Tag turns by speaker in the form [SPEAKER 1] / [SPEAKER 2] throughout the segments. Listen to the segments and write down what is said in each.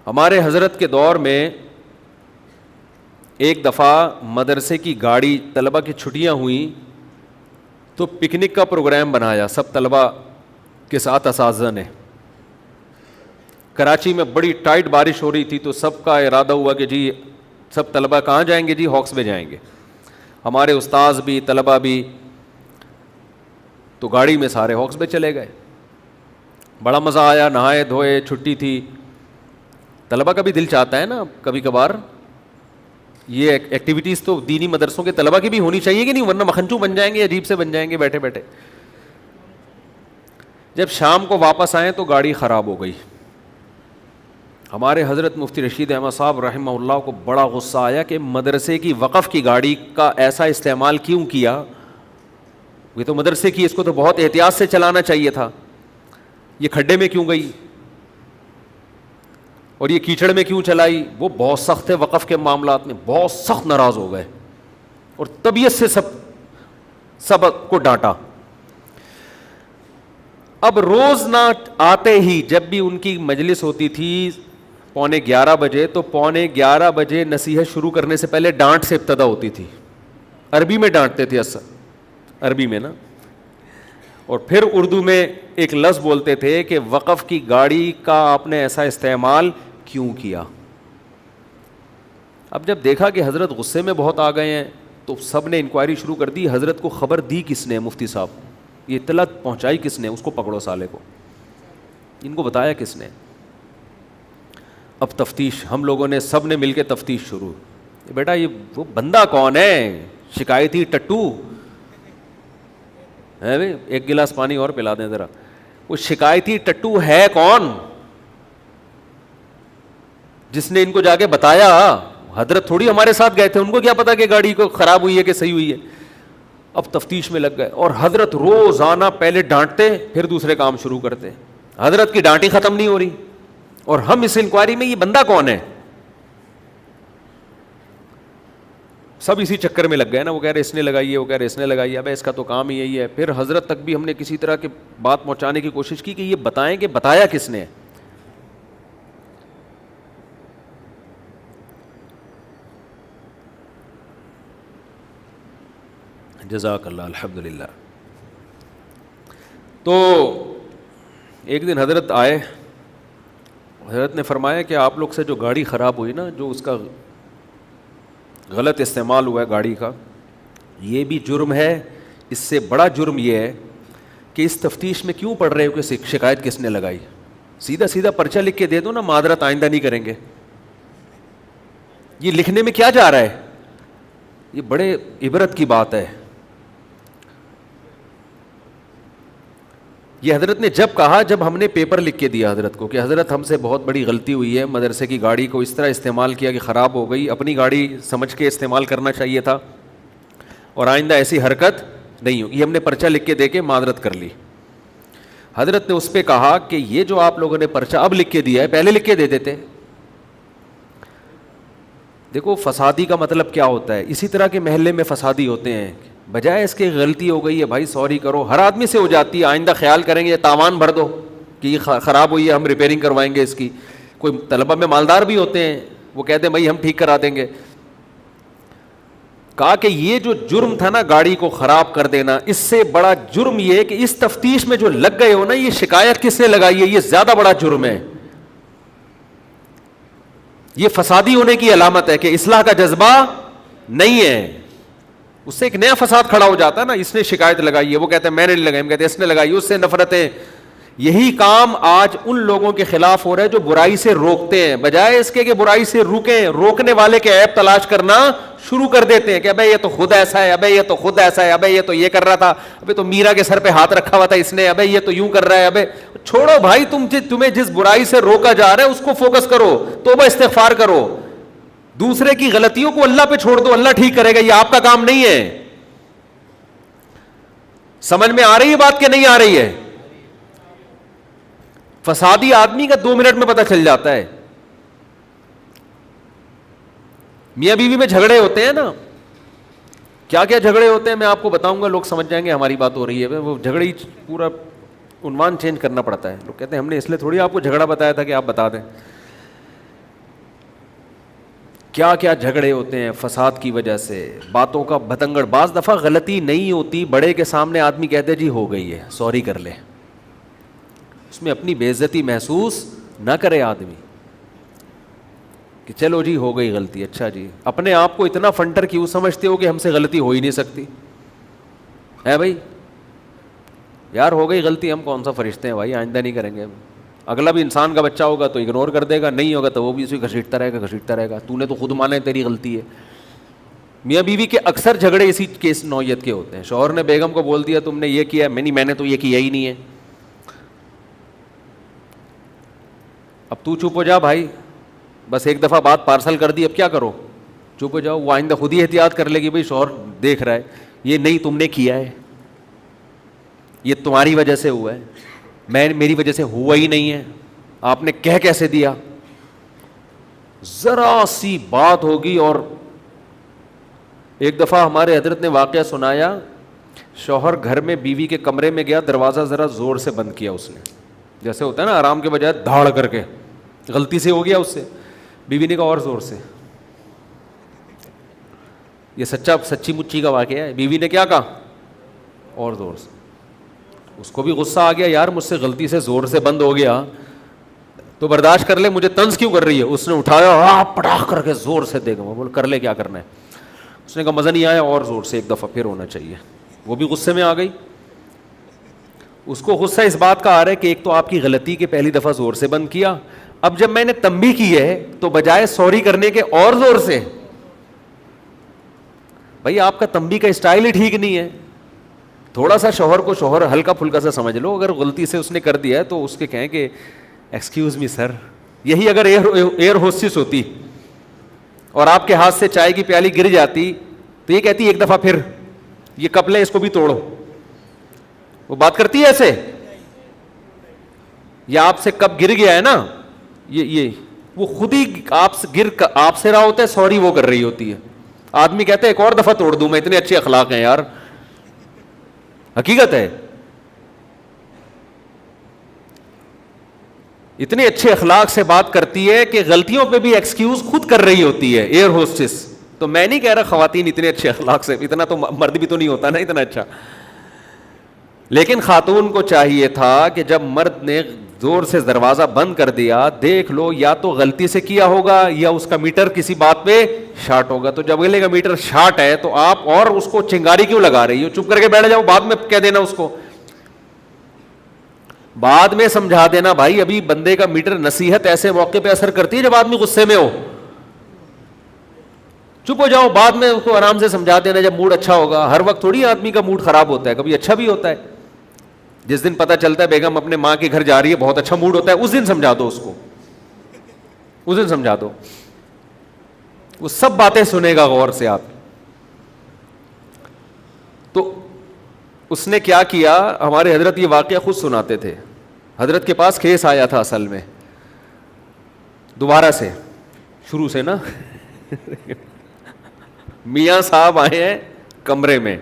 [SPEAKER 1] ہمارے حضرت کے دور میں ایک دفعہ مدرسے کی گاڑی، طلبہ کی چھٹیاں ہوئیں تو پکنک کا پروگرام بنایا سب طلبہ کے ساتھ اساتذہ نے. کراچی میں بڑی ٹائٹ بارش ہو رہی تھی تو سب کا ارادہ ہوا کہ جی سب طلبہ کہاں جائیں گے؟ جی ہاکس میں جائیں گے. ہمارے استاذ بھی طلبہ بھی، تو گاڑی میں سارے ہاکس میں چلے گئے. بڑا مزہ آیا، نہائے دھوئے، چھٹی تھی. طلبہ کا بھی دل چاہتا ہے نا کبھی کبھار یہ ایکٹیویٹیز تو دینی مدرسوں کے طلبہ کی بھی ہونی چاہیے کہ نہیں، ورنہ مکھنچو بن جائیں گے، عجیب سے بن جائیں گے بیٹھے بیٹھے. جب شام کو واپس آئے تو گاڑی خراب ہو گئی. ہمارے حضرت مفتی رشید احمد صاحب رحمہ اللہ کو بڑا غصہ آیا کہ مدرسے کی وقف کی گاڑی کا ایسا استعمال کیوں کیا؟ یہ تو مدرسے کی، اس کو تو بہت احتیاط سے چلانا چاہیے تھا. یہ کھڈے میں کیوں گئی اور یہ کیچڑ میں کیوں چلائی؟ وہ بہت سخت ہے وقف کے معاملات میں، بہت سخت ناراض ہو گئے اور طبیعت سے سب کو ڈانٹا. اب روز نہ آتے ہی جب بھی ان کی مجلس ہوتی تھی 11:15 بجے، تو 11:15 بجے نصیحت شروع کرنے سے پہلے ڈانٹ سے ابتدا ہوتی تھی. عربی میں ڈانٹتے تھے، عربی میں نا، اور پھر اردو میں ایک لفظ بولتے تھے کہ وقف کی گاڑی کا آپ نے ایسا استعمال کیوں کیا؟ اب جب دیکھا کہ حضرت غصے میں بہت آ گئے ہیں تو سب نے انکوائری شروع کر دی. حضرت کو خبر دی کس نے؟ مفتی صاحب. یہ اطلاع پہنچائی کس نے؟ اس کو پکڑو سالے کو. ان کو بتایا کس نے؟ اب تفتیش، ہم لوگوں نے سب نے مل کے تفتیش شروع. بیٹا یہ وہ بندہ کون ہے شکایتی ٹٹو ہے؟ ایک گلاس پانی اور پلا دیں ذرا. وہ شکایتی ٹٹو ہے کون جس نے ان کو جا کے بتایا؟ حضرت تھوڑی ہمارے ساتھ گئے تھے، ان کو کیا پتا کہ گاڑی کو خراب ہوئی ہے کہ صحیح ہوئی ہے. اب تفتیش میں لگ گئے اور حضرت روزانہ پہلے ڈانٹتے پھر دوسرے کام شروع کرتے. حضرت کی ڈانٹی ختم نہیں ہو رہی اور ہم اس انکوائری میں یہ بندہ کون ہے سب اسی چکر میں لگ گئے نا. وہ کہہ رہے اس نے لگائی ہے، وہ کہہ رہے اس نے لگائی ہے. ابے اس کا تو کام ہی یہی ہے. پھر حضرت تک بھی ہم نے کسی طرح کی بات پہنچانے کی کوشش کی کہ یہ بتائیں کہ بتایا کس نے. جزاک اللہ. الحمدللہ. تو ایک دن حضرت آئے، حضرت نے فرمایا کہ آپ لوگ سے جو گاڑی خراب ہوئی نا، جو اس کا غلط استعمال ہوا ہے گاڑی کا، یہ بھی جرم ہے. اس سے بڑا جرم یہ ہے کہ اس تفتیش میں کیوں پڑھ رہے ہو کہ شکایت کس نے لگائی؟ سیدھا سیدھا پرچہ لکھ کے دے دو نا، معذرت آئندہ نہیں کریں گے. یہ لکھنے میں کیا جا رہا ہے؟ یہ بڑے عبرت کی بات ہے. یہ حضرت نے جب کہا، جب ہم نے پیپر لکھ کے دیا حضرت کو کہ حضرت ہم سے بہت بڑی غلطی ہوئی ہے، مدرسے کی گاڑی کو اس طرح استعمال کیا کہ خراب ہو گئی، اپنی گاڑی سمجھ کے استعمال کرنا چاہیے تھا اور آئندہ ایسی حرکت نہیں ہوگی. ہم نے پرچہ لکھ کے دے کے معذرت کر لی. حضرت نے اس پہ کہا کہ یہ جو آپ لوگوں نے پرچہ اب لکھ کے دیا ہے پہلے لکھ کے دے دیتے. دیکھو فسادی کا مطلب کیا ہوتا ہے. اسی طرح کے محلے میں فسادی ہوتے ہیں، بجائے اس کے غلطی ہو گئی ہے بھائی سوری کرو. ہر آدمی سے ہو جاتی ہے، آئندہ خیال کریں گے تاوان بھر دو کہ یہ خراب ہوئی ہے ہم ریپیئرنگ کروائیں گے اس کی. کوئی طلبہ میں مالدار بھی ہوتے ہیں، وہ کہتے ہیں بھائی ہم ٹھیک کرا دیں گے. کہا کہ یہ جو جرم تھا نا گاڑی کو خراب کر دینا، اس سے بڑا جرم یہ ہے کہ اس تفتیش میں جو لگ گئے ہو نا، یہ شکایت کس نے لگائی ہے، یہ زیادہ بڑا جرم ہے. یہ فسادی ہونے کی علامت ہے کہ اصلاح کا جذبہ نہیں ہے. اس سے ایک نیا فساد کھڑا ہو جاتا ہے نا. اس نے شکایت لگائی ہے، وہ کہتے ہیں میں نے نہیں لگائی، ہم کہتے ہیں اس نے لگائی، اس سے نفرتیں. یہی کام آج ان لوگوں کے خلاف ہو رہا ہے جو برائی سے روکتے ہیں. بجائے اس کے کہ برائی سے روکیں، روکنے والے کے عیب تلاش کرنا شروع کر دیتے ہیں کہ ابے یہ تو خود ایسا ہے، ابے یہ تو خود ایسا ہے، ابے یہ تو یہ کر رہا تھا، ابے تو میرا کے سر پہ ہاتھ رکھا ہوا تھا اس نے، ابے یہ تو یوں کر رہا ہے. ابے چھوڑو بھائی، تمہیں جس برائی سے روکا جا رہا ہے اس کو فوکس کرو، توبہ استغفار کرو. دوسرے کی غلطیوں کو اللہ پہ چھوڑ دو، اللہ ٹھیک کرے گا. یہ آپ کا کام نہیں ہے. سمجھ میں آ رہی ہے بات کہ نہیں آ رہی ہے؟ فسادی آدمی کا 2 منٹ میں پتہ چل جاتا ہے. میاں بیوی میں جھگڑے ہوتے ہیں نا، کیا کیا جھگڑے ہوتے ہیں میں آپ کو بتاؤں گا، لوگ سمجھ جائیں گے ہماری بات ہو رہی ہے. وہ جھگڑے ہی پورا عنوان چینج کرنا پڑتا ہے. لوگ کہتے ہیں ہم نے اس لیے تھوڑی آپ کو جھگڑا بتایا تھا کہ آپ بتا دیں. کیا کیا جھگڑے ہوتے ہیں فساد کی وجہ سے, باتوں کا بتنگڑ. بعض دفعہ غلطی نہیں ہوتی, بڑے کے سامنے آدمی کہتے جی ہو گئی ہے, سوری کر لے, اس میں اپنی بے عزتی محسوس نہ کرے آدمی کہ چلو جی ہو گئی غلطی. اچھا جی, اپنے آپ کو اتنا فنٹر کیوں سمجھتے ہو کہ ہم سے غلطی ہو ہی نہیں سکتی ہے بھائی؟ یار ہو گئی غلطی, ہم کون سا فرشتے ہیں بھائی, آئندہ نہیں کریں گے. اگلا بھی انسان کا بچہ ہوگا تو اگنور کر دے گا, نہیں ہوگا تو وہ بھی اسے گھسیٹتا رہے گا. تو نے تو خود مانا ہے تیری غلطی ہے. میاں بیوی کے اکثر جھگڑے اسی کیس نوعیت کے ہوتے ہیں. شوہر نے بیگم کو بول دیا تم نے یہ کیا, میں نے تو یہ کیا ہی نہیں ہے. اب تو چپ ہو جا بھائی, بس ایک دفعہ بات پارسل کر دی, اب کیا کرو, چپ ہو جاؤ. وہ آئندہ خود ہی احتیاط کر لے گی, بھائی شوہر دیکھ رہا ہے, یہ نہیں تم نے کیا ہے, یہ تمہاری وجہ سے ہوا ہے, میری وجہ سے ہوا ہی نہیں ہے, آپ نے کہہ کیسے دیا. ذرا سی بات ہوگی. اور ایک دفعہ ہمارے حضرت نے واقعہ سنایا, شوہر گھر میں بیوی کے کمرے میں گیا, دروازہ ذرا زور سے بند کیا اس نے, جیسے ہوتا ہے نا آرام کے بجائے دھاڑ کر کے, غلطی سے ہو گیا اس سے. بیوی نے کہا اور زور سے. یہ سچی مچی کا واقعہ ہے. بیوی نے کیا کہا, اور زور سے. اس کو بھی غصہ آ گیا, یار مجھ سے غلطی سے زور سے بند ہو گیا تو برداشت کر لے, مجھے طنز کیوں کر رہی ہے. اس نے اٹھایا پٹاخ کر کے زور سے دے گا. وہ بول کر لے کیا کرنا ہے. اس نے کہا مزہ نہیں آیا, اور زور سے ایک دفعہ پھر ہونا چاہیے. وہ بھی غصے میں آ گئی. اس کو غصہ اس بات کا آ رہا ہے کہ ایک تو آپ کی غلطی کے پہلی دفعہ زور سے بند کیا, اب جب میں نے تنبیہ کی ہے تو بجائے سوری کرنے کے اور زور سے. بھائی آپ کا تنبیہ کا اسٹائل ہی ٹھیک نہیں ہے. تھوڑا سا شوہر کو شوہر ہلکا پھلکا سا سمجھ لو. اگر غلطی سے اس نے کر دیا ہے تو اس کے کہیں کہ ایکسکیوز می سر. یہی اگر ایئر ہوسٹس ہوتی اور آپ کے ہاتھ سے چائے کی پیالی گر جاتی تو یہ کہتی ایک دفعہ پھر, یہ کپ لے اس کو بھی توڑو. وہ بات کرتی ہے ایسے, یا آپ سے کب گر گیا ہے نا, یہ وہ خود ہی آپ سے رہا ہوتا ہے, سوری وہ کر رہی ہوتی ہے. آدمی کہتا ہے ایک اور دفعہ توڑ دوں میں, اتنے اچھے اخلاق ہیں یار. حقیقت ہے, اتنے اچھے اخلاق سے بات کرتی ہے کہ غلطیوں پہ بھی ایکسکیوز خود کر رہی ہوتی ہے ایئر ہوسٹس. تو میں نہیں کہہ رہا خواتین اتنے اچھے اخلاق سے, اتنا تو مرد بھی تو نہیں ہوتا نا اتنا اچھا. لیکن خاتون کو چاہیے تھا کہ جب مرد نے زور سے دروازہ بند کر دیا, دیکھ لو یا تو غلطی سے کیا ہوگا یا اس کا میٹر کسی بات پہ شارٹ ہوگا. تو جب اگلے کا میٹر شارٹ ہے تو آپ اور اس کو چنگاری کیوں لگا رہی ہو, چپ کر کے بیٹھ جاؤ, بعد میں کہہ دینا اس کو, بعد میں سمجھا دینا. بھائی ابھی بندے کا میٹر, نصیحت ایسے موقع پہ اثر کرتی ہے جب آدمی غصے میں ہو. چپ ہو جاؤ, بعد میں اس کو آرام سے سمجھا دینا جب موڈ اچھا ہوگا. ہر وقت تھوڑی آدمی کا موڈ خراب ہوتا ہے, کبھی اچھا بھی ہوتا ہے. جس دن پتہ چلتا ہے بیگم اپنے ماں کے گھر جا رہی ہے, بہت اچھا موڈ ہوتا ہے, اس دن سمجھا دو اس کو, اس دن سمجھا دو. وہ سب باتیں سنے گا غور سے. آپ تو اس نے کیا کیا, ہمارے حضرت یہ واقعہ خود سناتے تھے. حضرت کے پاس کیس آیا تھا اصل میں, دوبارہ سے شروع سے نا. میاں صاحب آئے ہیں کمرے میں,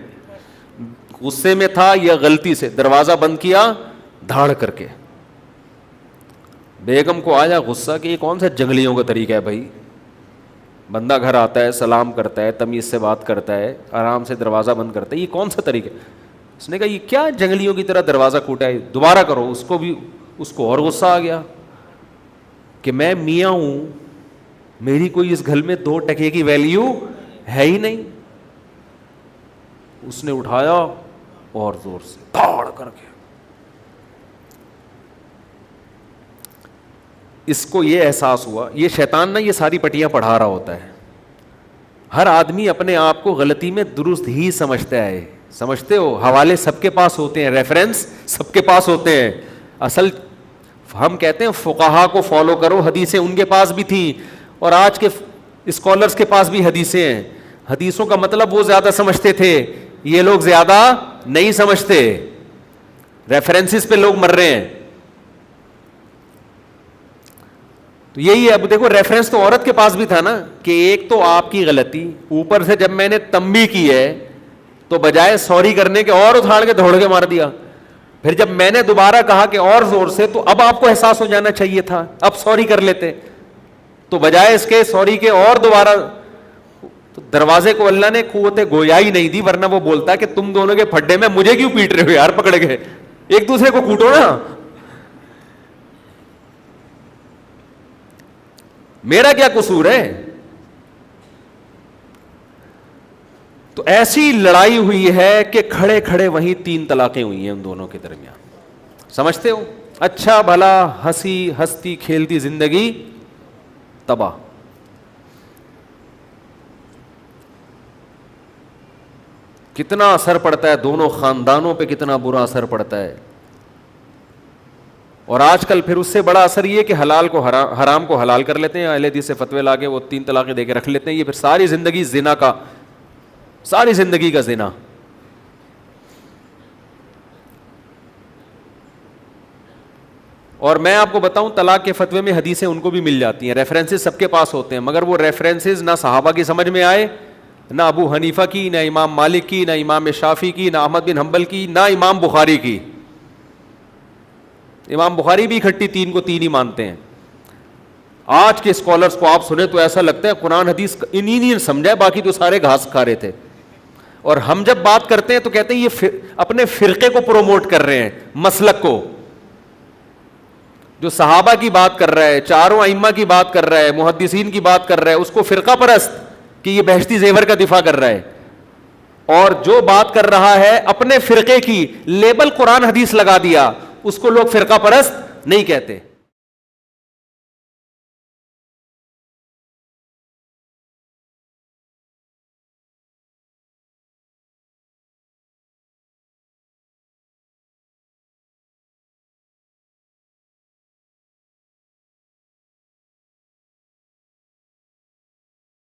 [SPEAKER 1] غصے میں تھا یا غلطی سے دروازہ بند کیا دھاڑ کر کے. بیگم کو آیا غصہ کہ یہ کون سا جنگلیوں کا طریقہ ہے بھائی, بندہ گھر آتا ہے, سلام کرتا ہے, تمیز سے بات کرتا ہے, آرام سے دروازہ بند کرتا ہے, یہ کون سا طریقہ. اس نے کہا یہ کیا جنگلیوں کی طرح دروازہ کوٹا ہے, دوبارہ کرو. اس کو اور غصہ آ گیا کہ میں میاں ہوں, میری کوئی اس گھر میں 2 ٹکے کی ویلیو ہے ہی نہیں. اس نے اٹھایا اور زور سے دھاڑ کر کے. اس کو یہ احساس ہوا, یہ شیطان نا یہ ساری پٹیاں پڑھا رہا ہوتا ہے. ہر آدمی اپنے آپ کو غلطی میں درست ہی سمجھتا ہے. سمجھتے ہو, حوالے سب کے پاس ہوتے ہیں, ریفرنس سب کے پاس ہوتے ہیں. اصل ہم کہتے ہیں فقہا کو فالو کرو, حدیثیں ان کے پاس بھی تھیں اور آج کے اسکالرس کے پاس بھی حدیثیں ہیں. حدیثوں کا مطلب وہ زیادہ سمجھتے تھے, یہ لوگ زیادہ نہیں سمجھتے. ریفرنسز پہ لوگ مر رہے ہیں. تو یہی ہے. اب دیکھو ریفرنس تو عورت کے پاس بھی تھا نا, کہ ایک تو آپ کی غلطی, اوپر سے جب میں نے تنبیہ کی ہے تو بجائے سوری کرنے کے اور اٹھاڑ کے دوڑ کے مار دیا. پھر جب میں نے دوبارہ کہا کہ اور زور سے, تو اب آپ کو احساس ہو جانا چاہیے تھا, اب سوری کر لیتے. تو بجائے اس کے سوری کے اور دوبارہ تو دروازے کو اللہ نے قوت گویائی نہیں دی, ورنہ وہ بولتا کہ تم دونوں کے پھڈے میں مجھے کیوں پیٹ رہے ہو یار, پکڑ کے ایک دوسرے کو کوٹو نا, میرا کیا قصور ہے. تو ایسی لڑائی ہوئی ہے کہ کھڑے کھڑے وہیں 3 طلاقیں ہوئی ہیں ان دونوں کے درمیان. سمجھتے ہو, اچھا بھلا ہنسی ہستی کھیلتی زندگی تباہ. کتنا اثر پڑتا ہے دونوں خاندانوں پہ, کتنا برا اثر پڑتا ہے. اور آج کل پھر اس سے بڑا اثر یہ کہ حلال کو حرام کو حلال کر لیتے ہیں, اہل حدیث سے فتوے لا کے وہ 3 طلاقیں دے کے رکھ لیتے ہیں. یہ پھر ساری زندگی زنا کا, ساری زندگی کا زنا. اور میں آپ کو بتاؤں طلاق کے فتوے میں حدیثیں ان کو بھی مل جاتی ہیں, ریفرنسز سب کے پاس ہوتے ہیں, مگر وہ ریفرنسز نہ صحابہ کی سمجھ میں آئے, نہ ابو حنیفہ کی, نہ امام مالک کی, نہ امام شافعی کی, نہ احمد بن حنبل کی, نہ امام بخاری کی. امام بخاری بھی اکٹھی 3 کو 3 ہی مانتے ہیں. آج کے اسکالرس کو آپ سنیں تو ایسا لگتا ہے قرآن حدیث انہی نے سمجھا, باقی تو سارے گھاس کھا رہے تھے. اور ہم جب بات کرتے ہیں تو کہتے ہیں یہ اپنے فرقے کو پروموٹ کر رہے ہیں, مسلک کو. جو صحابہ کی بات کر رہا ہے, چاروں ائمہ کی بات کر رہا ہے, محدثین کی بات کر رہا ہے, اس کو فرقہ پرست کہ یہ بہشتی زیور کا دفاع کر رہا ہے. اور جو بات کر رہا ہے اپنے فرقے کی, لیبل قرآن حدیث لگا دیا, اس کو لوگ فرقہ پرست نہیں کہتے.